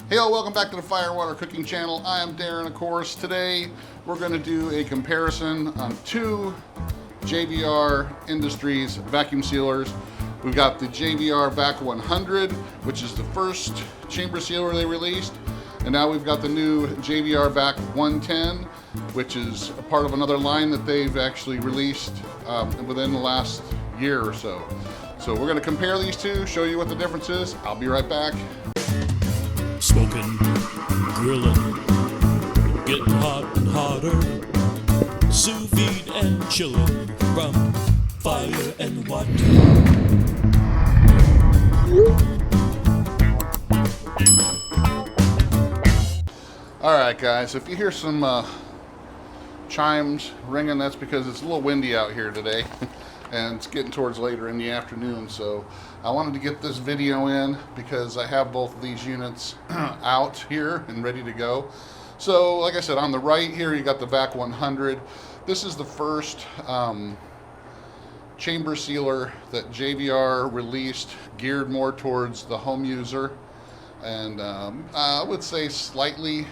Hey all, welcome back to the Fire and Water Cooking Channel. I am Darren, of course. Today we're going to do a comparison on two JVR Industries vacuum sealers. We've got the JVR Vac100, which is the first chamber sealer they released, and now we've got the new JVR Vac110, which is a part of another line that they've actually released within the last year or so. So we're going to compare these two, show you what the difference is. I'll be right back. Smoking, grilling, getting hot and hotter, sous vide and chilling from fire and water. Alright guys, if you hear some chimes ringing, that's because it's a little windy out here today and it's getting towards later in the afternoon, so I wanted to get this video in because I have both of these units out here and ready to go. So like I said, on the right here you got the Vac100. This is the first chamber sealer that JVR released, geared more towards the home user, and I would say slightly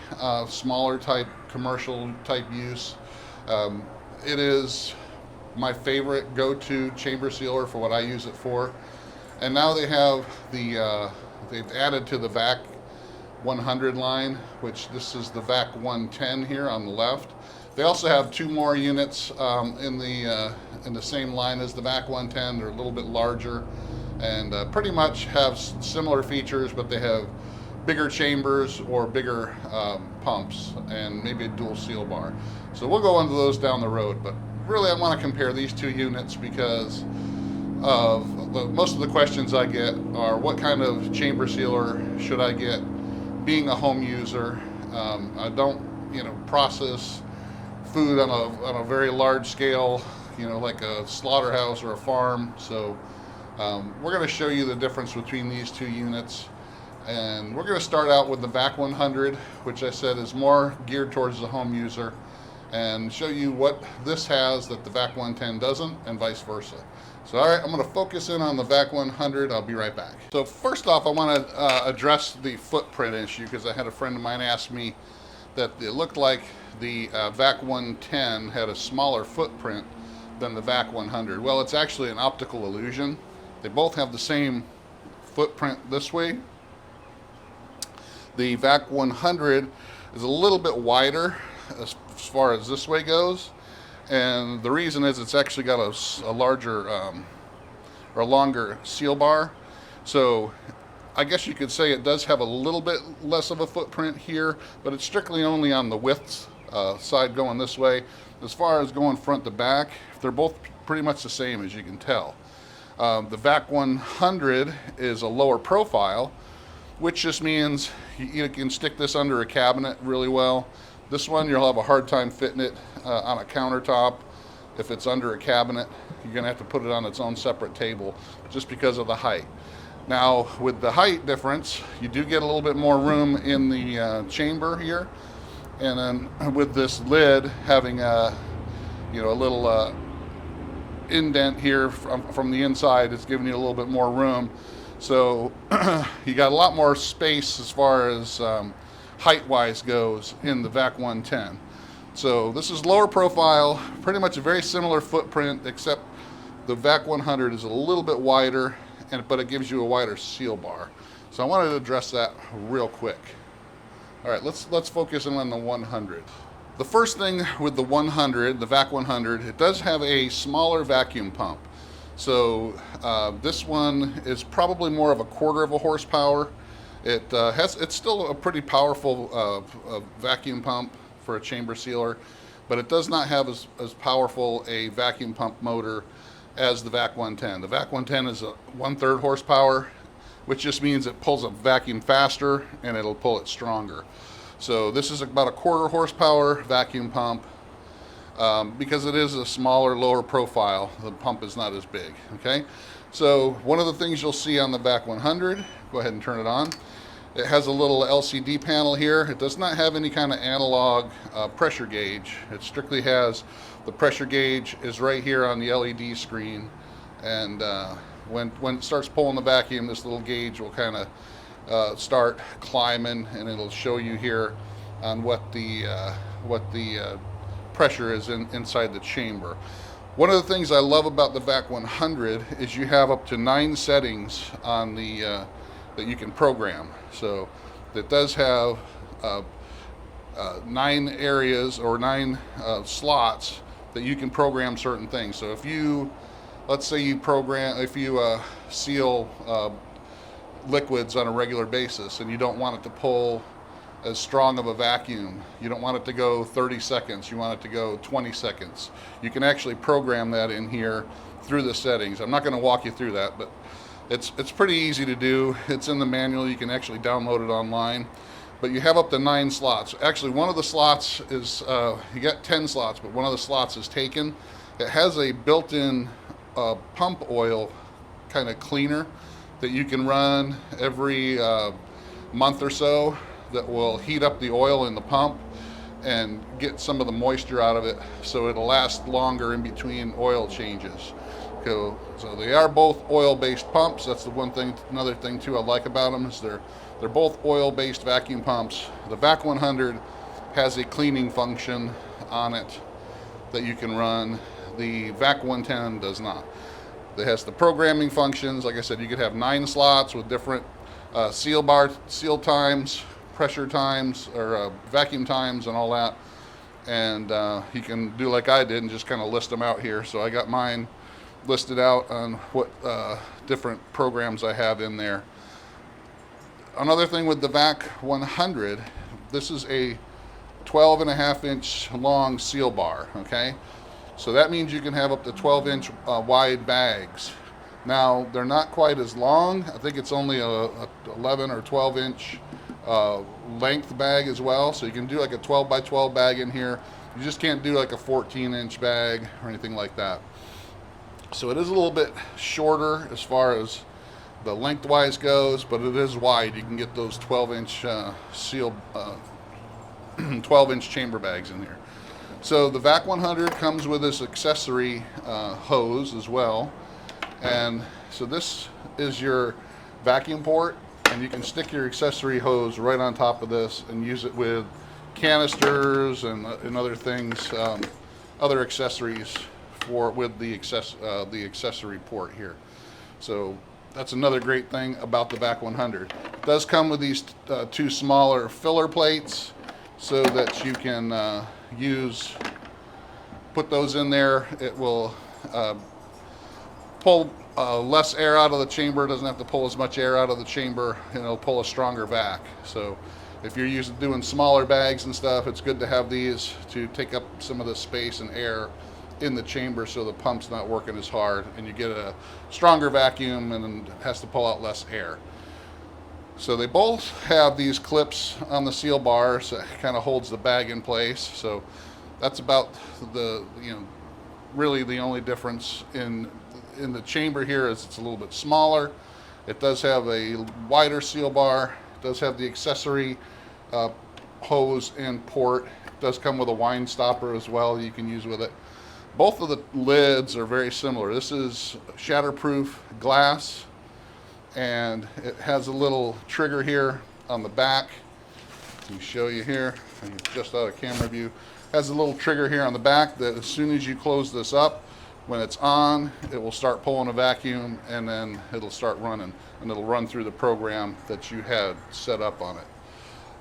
smaller type commercial type use. It is my favorite go-to chamber sealer for what I use it for. And now they have the they've added to the Vac100 line, which this is the Vac110 here on the left. They also have two more units in the same line as the Vac110. They're a little bit larger and pretty much have similar features, but they have bigger chambers or bigger pumps and maybe a dual seal bar. So we'll go into those down the road, but really I want to compare these two units because of most of the questions I get are what kind of chamber sealer should I get being a home user. I don't process food on a very large scale, like a slaughterhouse or a farm. So we're going to show you the difference between these two units, and we're going to start out with the Vac100, which I said is more geared towards the home user, and show you what this has that the Vac110 doesn't, and vice versa. So all right, I'm going to focus in on the Vac100. I'll be right back. So first off, I want to address the footprint issue, because I had a friend of mine ask me that it looked like the Vac110 had a smaller footprint than the Vac100. Well, it's actually an optical illusion. They both have the same footprint this way. The Vac100 is a little bit wider as far as this way goes, and the reason is it's actually got a larger or a longer seal bar. So I guess you could say it does have a little bit less of a footprint here, but it's strictly only on the width side going this way. As far as going front to back, they're both pretty much the same, as you can tell. The Vac100 is a lower profile, which just means you can stick this under a cabinet really well. This one, you'll have a hard time fitting it on a countertop. If it's under a cabinet, you're going to have to put it on its own separate table just because of the height. Now, with the height difference, you do get a little bit more room in the chamber here. And then with this lid having a little indent here from the inside, it's giving you a little bit more room. So you got a lot more space as far as height-wise goes in the Vac110. So this is lower profile, pretty much a very similar footprint, except the Vac100 is a little bit wider, but it gives you a wider seal bar. So I wanted to address that real quick. All right, let's focus in on the 100. The first thing with the 100, the Vac100, it does have a smaller vacuum pump. So this one is probably more of a quarter of a horsepower. It's still a pretty powerful vacuum pump for a chamber sealer, but it does not have as powerful a vacuum pump motor as the Vac110. The Vac110 is a 1/3 horsepower, which just means it pulls a vacuum faster and it'll pull it stronger. So this is about a 1/4 horsepower vacuum pump. Because it is a smaller, lower profile, the pump is not as big, okay? So one of the things you'll see on the Vac100, go ahead and turn it on. It has a little LCD panel here. It does not have any kind of analog pressure gauge. It strictly has, the pressure gauge is right here on the LED screen, and when it starts pulling the vacuum, this little gauge will kind of start climbing, and it'll show you here on what the pressure is inside the chamber. One of the things I love about the Vac100 is you have up to 9 settings on the that you can program. So it does have 9 areas or 9 slots that you can program certain things. So if you, let's say you seal liquids on a regular basis and you don't want it to pull as strong of a vacuum, you don't want it to go 30 seconds, you want it to go 20 seconds, you can actually program that in here through the settings. I'm not going to walk you through that, but it's pretty easy to do. It's in the manual. You can actually download it online. But you have up to 9 slots. Actually, one of the slots is, you got 10 slots, but one of the slots is taken. It has a built-in pump oil kind of cleaner that you can run every month or so that will heat up the oil in the pump and get some of the moisture out of it so it'll last longer in between oil changes. So they are both oil-based pumps. That's the one thing. Another thing too I like about them is they're both oil-based vacuum pumps. The Vac100 has a cleaning function on it that you can run. The Vac110 does not. It has the programming functions. Like I said, you could have 9 slots with different seal times, pressure times, or vacuum times, and all that. And you can do like I did and just kind of list them out here. So I got mine listed out on what different programs I have in there. Another thing with the Vac100, this is a 12.5-inch long seal bar, okay? So that means you can have up to 12-inch wide bags. Now, they're not quite as long. I think it's only a 11 or 12-inch length bag as well. So you can do like a 12 by 12 bag in here. You just can't do like a 14-inch bag or anything like that. So it is a little bit shorter as far as the lengthwise goes, but it is wide. You can get those 12-inch sealed 12-inch chamber bags in here. So the Vac100 comes with this accessory hose as well. And so this is your vacuum port, and you can stick your accessory hose right on top of this and use it with canisters and other things, other accessories with the accessory port here. So that's another great thing about the Vac100. It does come with these 2 smaller filler plates so that you can put those in there. It will pull less air out of the chamber. It doesn't have to pull as much air out of the chamber, and it'll pull a stronger vac. So if you're doing smaller bags and stuff, it's good to have these to take up some of the space and air in the chamber so the pump's not working as hard, and you get a stronger vacuum and it has to pull out less air. So they both have these clips on the seal bars that kind of holds the bag in place. So that's about really the only difference in the chamber here is it's a little bit smaller. It does have a wider seal bar. It does have the accessory hose and port. It does come with a wine stopper as well you can use with it. Both of the lids are very similar. This is shatterproof glass, and it has a little trigger here on the back. Let me show you here, just out of camera view. It has a little trigger here on the back that as soon as you close this up, when it's on, it will start pulling a vacuum, and then it'll start running, and it'll run through the program that you had set up on it.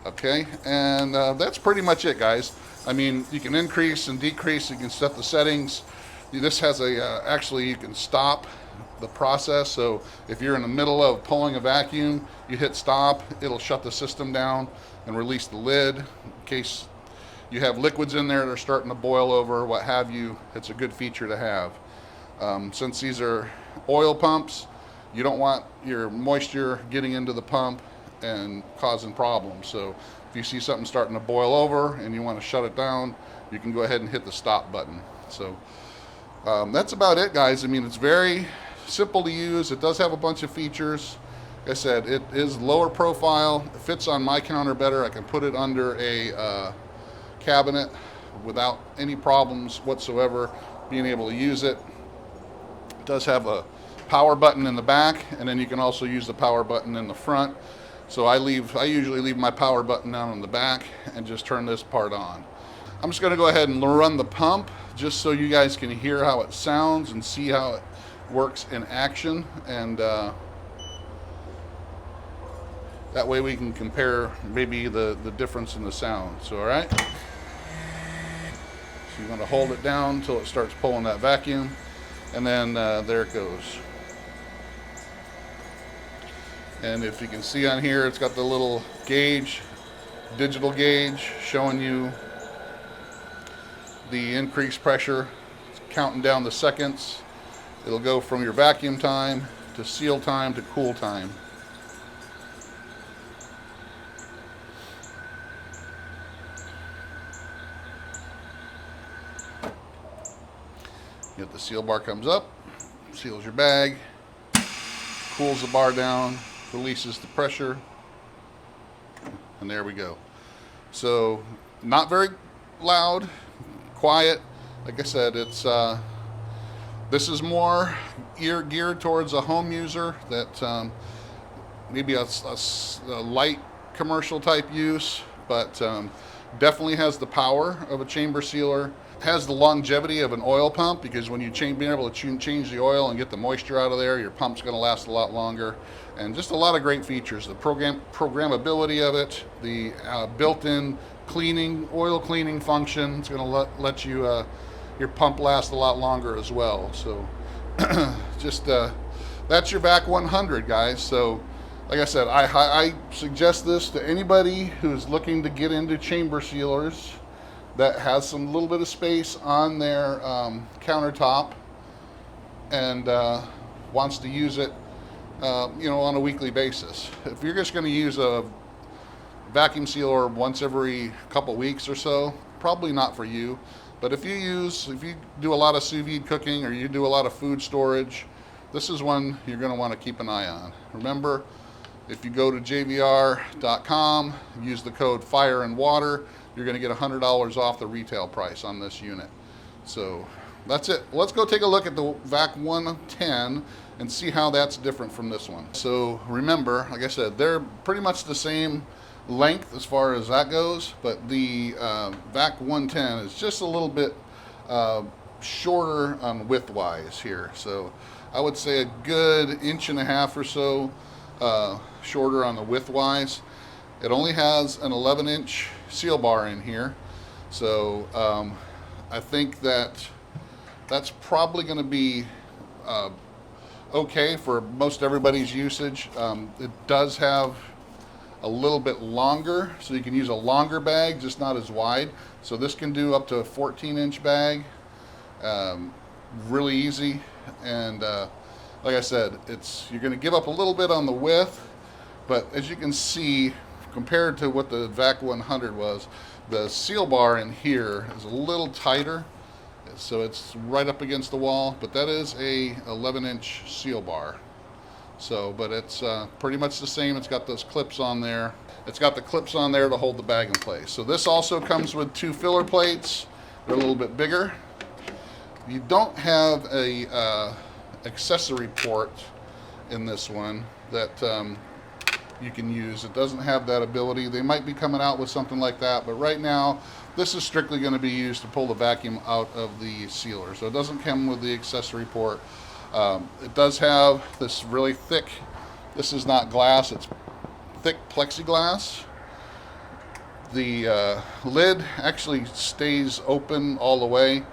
Okay, and that's pretty much it, guys. I mean, you can increase and decrease. You can set the settings. This has actually you can stop the process. So if you're in the middle of pulling a vacuum, you hit stop. It'll shut the system down and release the lid in case you have liquids in there that are starting to boil over, what have you. It's a good feature to have. Since these are oil pumps, you don't want your moisture getting into the pump and causing problems. So if you see something starting to boil over and you want to shut it down, you can go ahead and hit the stop button. So that's about it, guys. I mean, it's very simple to use. It does have a bunch of features. Like I said, it is lower profile. It fits on my counter better. I can put it under a cabinet without any problems whatsoever being able to use it. It does have a power button in the back, and then you can also use the power button in the front. So I usually leave my power button down on the back and just turn this part on. I'm just going to go ahead and run the pump just so you guys can hear how it sounds and see how it works in action, and that way we can compare maybe the difference in the sound. So all right, so you want to hold it down until it starts pulling that vacuum, and then there it goes. And if you can see on here, it's got the little gauge, digital gauge, showing you the increased pressure. It's counting down the seconds. It'll go from your vacuum time to seal time to cool time. Get the seal bar comes up, seals your bag, cools the bar down, releases the pressure, and there we go. So not very loud, quiet. Like I said, it's this is more geared towards a home user that maybe a light commercial type use, but definitely has the power of a chamber sealer. Has the longevity of an oil pump, because when you being able to change the oil and get the moisture out of there, your pump's going to last a lot longer. And just a lot of great features. The programmability of it, the built-in cleaning, oil cleaning function. It's going to let you your pump last a lot longer as well. So just that's your Vac100, guys. So like I said, I suggest this to anybody who's looking to get into chamber sealers that has some little bit of space on their countertop and wants to use it on a weekly basis. If you're just going to use a vacuum sealer once every couple weeks or so, probably not for you. But if you do a lot of sous vide cooking, or you do a lot of food storage, this is one you're going to want to keep an eye on. Remember, if you go to JVR.com, use the code FIRE and WATER, you're going to get $100 off the retail price on this unit. So that's it. Let's go take a look at the Vac110 and see how that's different from this one. So remember, like I said, they're pretty much the same length as far as that goes, but the Vac110 is just a little bit shorter on width-wise here. So I would say a good 1.5 inches or so shorter on the width-wise. It only has an 11-inch seal bar in here, so I think that's probably going to be okay for most everybody's usage. It does have a little bit longer, so you can use a longer bag, just not as wide. So this can do up to a 14-inch bag, really easy. And like I said, you're going to give up a little bit on the width, but as you can see, compared to what the Vac100 was, the seal bar in here is a little tighter, so it's right up against the wall, but that is a 11-inch seal bar. So, but it's pretty much the same. It's got those clips on there. It's got the clips on there to hold the bag in place. So this also comes with 2 filler plates. They're a little bit bigger. You don't have a accessory port in this one that you can use. It doesn't have that ability. They might be coming out with something like that, but right now this is strictly going to be used to pull the vacuum out of the sealer. So it doesn't come with the accessory port. It does have this really thick, this is not glass, it's thick plexiglass. The lid actually stays open all the way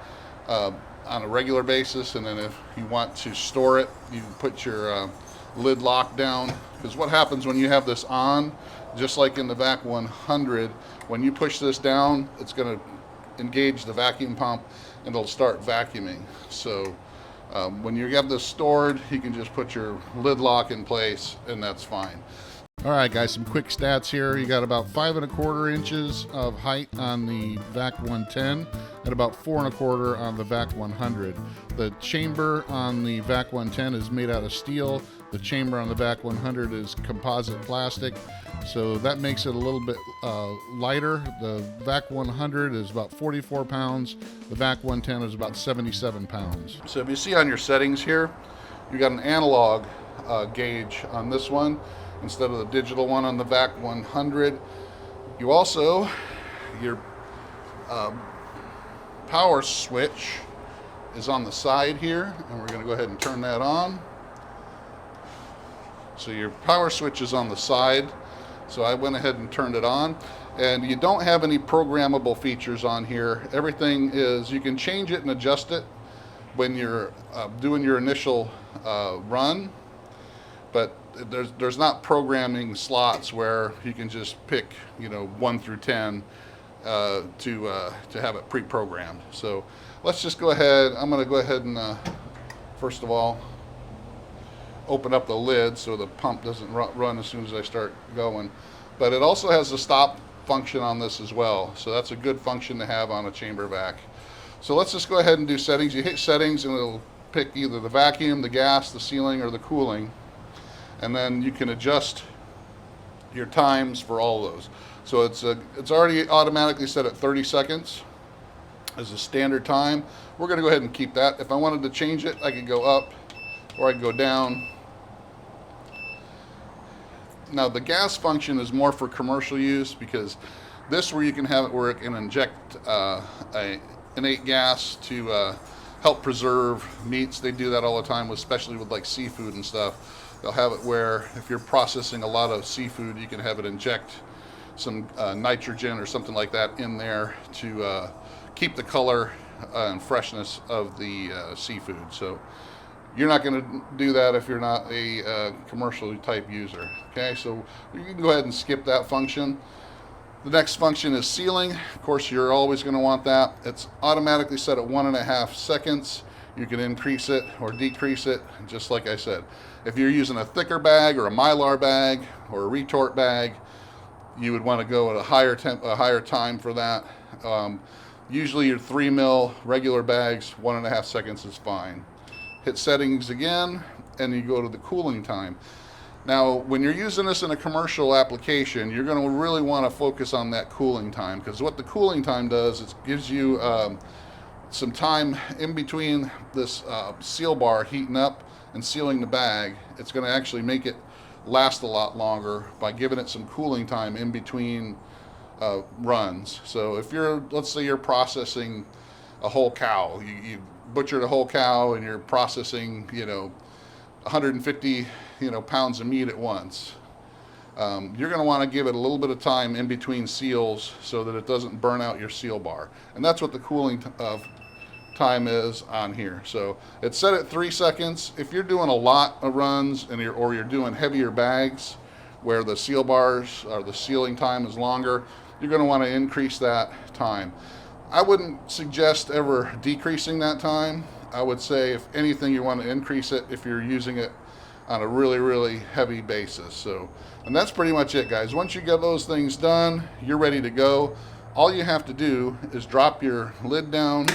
on a regular basis, and then if you want to store it, you can put your lid lock down. Because what happens when you have this on, just like in the Vac100, when you push this down, it's going to engage the vacuum pump and it'll start vacuuming. So when you have this stored, you can just put your lid lock in place and that's fine. All right, guys, some quick stats here. You got about 5 1/4 inches of height on the Vac110 and about 4 1/4 on the Vac100. The chamber on the Vac110 is made out of steel. The chamber on the Vac100 is composite plastic, so that makes it a little bit lighter. The Vac100 is about 44 pounds. The Vac110 is about 77 pounds. So if you see on your settings here, you got an analog gauge on this one. instead of the digital one on the Vac100. You also, your power switch is on the side here, and we're going to go ahead and turn that on. So your power switch is on the side, so I went ahead and turned it on. And you don't have any programmable features on here. Everything is, you can change it and adjust it when you're doing your initial run, but there's not programming slots where you can just pick 1 through 10 to have it pre-programmed. So let's just go ahead. I'm going to go ahead and first of all open up the lid so the pump doesn't run as soon as I start going. But it also has a stop function on this as well, so that's a good function to have on a chamber vac. So let's just go ahead and do settings. You hit settings and it'll pick either the vacuum, the gas, the sealing, or the cooling, and then you can adjust your times for all those. So it's already automatically set at 30 seconds as a standard time. We're going to go ahead and keep that. If I wanted to change it, I could go up or I could go down. Now the gas function is more for commercial use, because this where you can have it where it can inject innate gas to help preserve meats. They do that all the time, especially with like seafood and stuff. They'll have it where if you're processing a lot of seafood, you can have it inject some nitrogen or something like that in there to keep the color and freshness of the seafood. So you're not going to do that if you're not a commercial type user. Okay, so you can go ahead and skip that function. The next function is sealing. Of course, you're always going to want that. It's automatically set at 1.5 seconds. You can increase it or decrease it, just like I said. If you're using a thicker bag or a Mylar bag or a retort bag, you would want to go at a higher time for that. Usually your 3 mil regular bags, 1.5 seconds is fine. Hit settings again, and you go to the cooling time. Now, when you're using this in a commercial application, you're going to really want to focus on that cooling time, because what the cooling time does is gives you some time in between this seal bar heating up and sealing the bag. It's going to actually make it last a lot longer by giving it some cooling time in between runs. So if let's say you're processing a whole cow, you butchered a whole cow and you're processing 150 pounds of meat at once. You're going to want to give it a little bit of time in between seals so that it doesn't burn out your seal bar, and that's what the cooling time is on here. So it's set at 3 seconds. If you're doing a lot of runs and you're doing heavier bags where the seal bars or the sealing time is longer, you're going to want to increase that time. I wouldn't suggest ever decreasing that time. I would say, if anything, you want to increase it if you're using it on a really, really heavy basis. So, and that's pretty much it, guys. Once you get those things done, you're ready to go. All you have to do is drop your lid down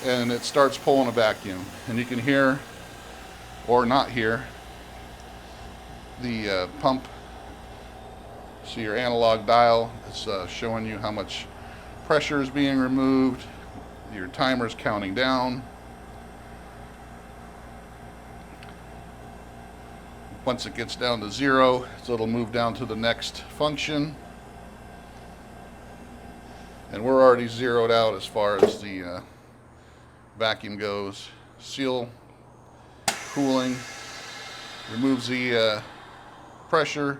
and it starts pulling a vacuum. And you can hear, or not hear, the pump. See your analog dial. It's showing you how much pressure is being removed. Your timer's counting down. Once it gets down to 0, so it'll move down to the next function. And we're already zeroed out as far as the vacuum goes. Seal, cooling, removes the pressure,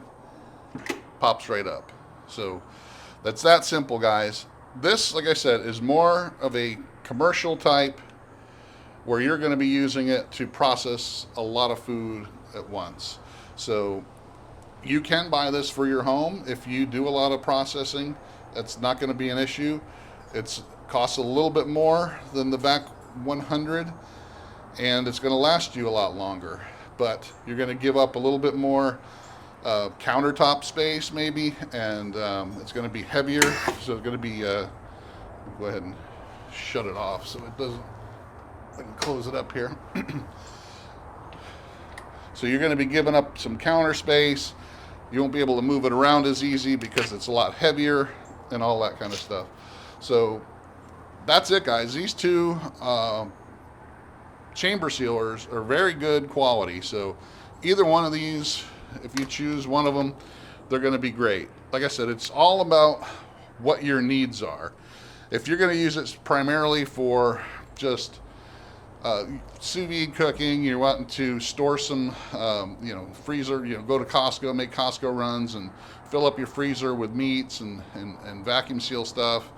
pops right up. So that's that simple, guys. This, like I said, is more of a commercial type where you're going to be using it to process a lot of food at once. So you can buy this for your home if you do a lot of processing. That's not going to be an issue. It costs a little bit more than the Vac100, and it's going to last you a lot longer, but you're going to give up a little bit more countertop space maybe, and it's going to be heavier, so it's going to be go ahead and shut it off so it doesn't. I can close it up here. So you're going to be giving up some counter space. You won't be able to move it around as easy because it's a lot heavier and all that kind of stuff. So that's it, guys. These two chamber sealers are very good quality. So either one of these if you choose one of them, they're going to be great. Like I said, it's all about what your needs are. If you're going to use it primarily for just sous vide cooking, you're wanting to store some, freezer, go to Costco, make Costco runs and fill up your freezer with meats and vacuum seal stuff,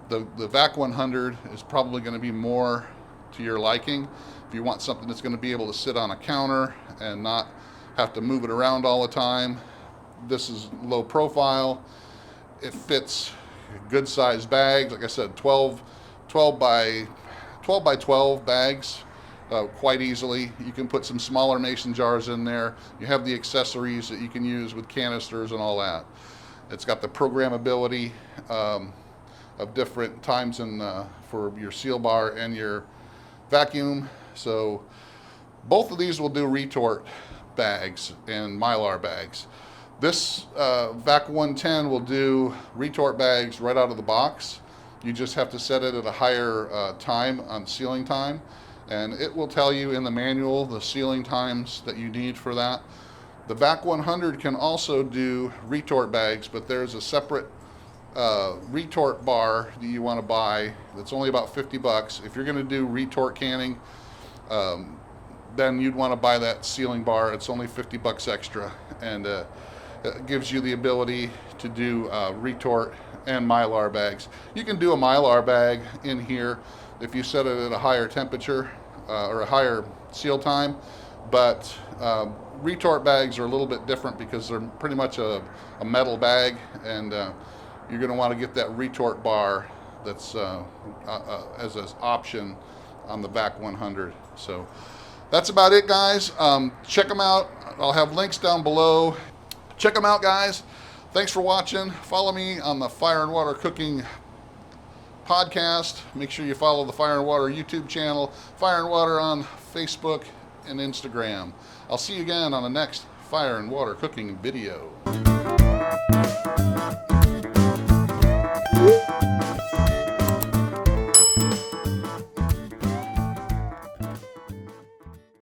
the Vac100 is probably going to be more to your liking. If you want something that's going to be able to sit on a counter and not have to move it around all the time, this is low profile. It fits good sized bags. Like I said, 12 by 12 bags quite easily. You can put some smaller mason jars in there. You have the accessories that you can use with canisters and all that. It's got the programmability of different times for your seal bar and your vacuum. So both of these will do retort bags and Mylar bags. This Vac110 will do retort bags right out of the box. You just have to set it at a higher time on sealing time, and it will tell you in the manual the sealing times that you need for that. The Vac100 can also do retort bags, but there's a separate retort bar that you want to buy that's only about 50 bucks. If you're going to do retort canning, then you'd want to buy that sealing bar. It's only 50 bucks extra, and it gives you the ability to do retort and Mylar bags. You can do a Mylar bag in here if you set it at a higher temperature or a higher seal time, but retort bags are a little bit different because they're pretty much a metal bag, and you're going to want to get that retort bar that's as an option on the Vac100. So that's about it, guys. Check them out. I'll have links down below. Check them out, guys. Thanks for watching. Follow me on the Fire and Water Cooking podcast. Make sure you follow the Fire and Water YouTube channel, Fire and Water on Facebook and Instagram. I'll see you again on the next Fire and Water Cooking video.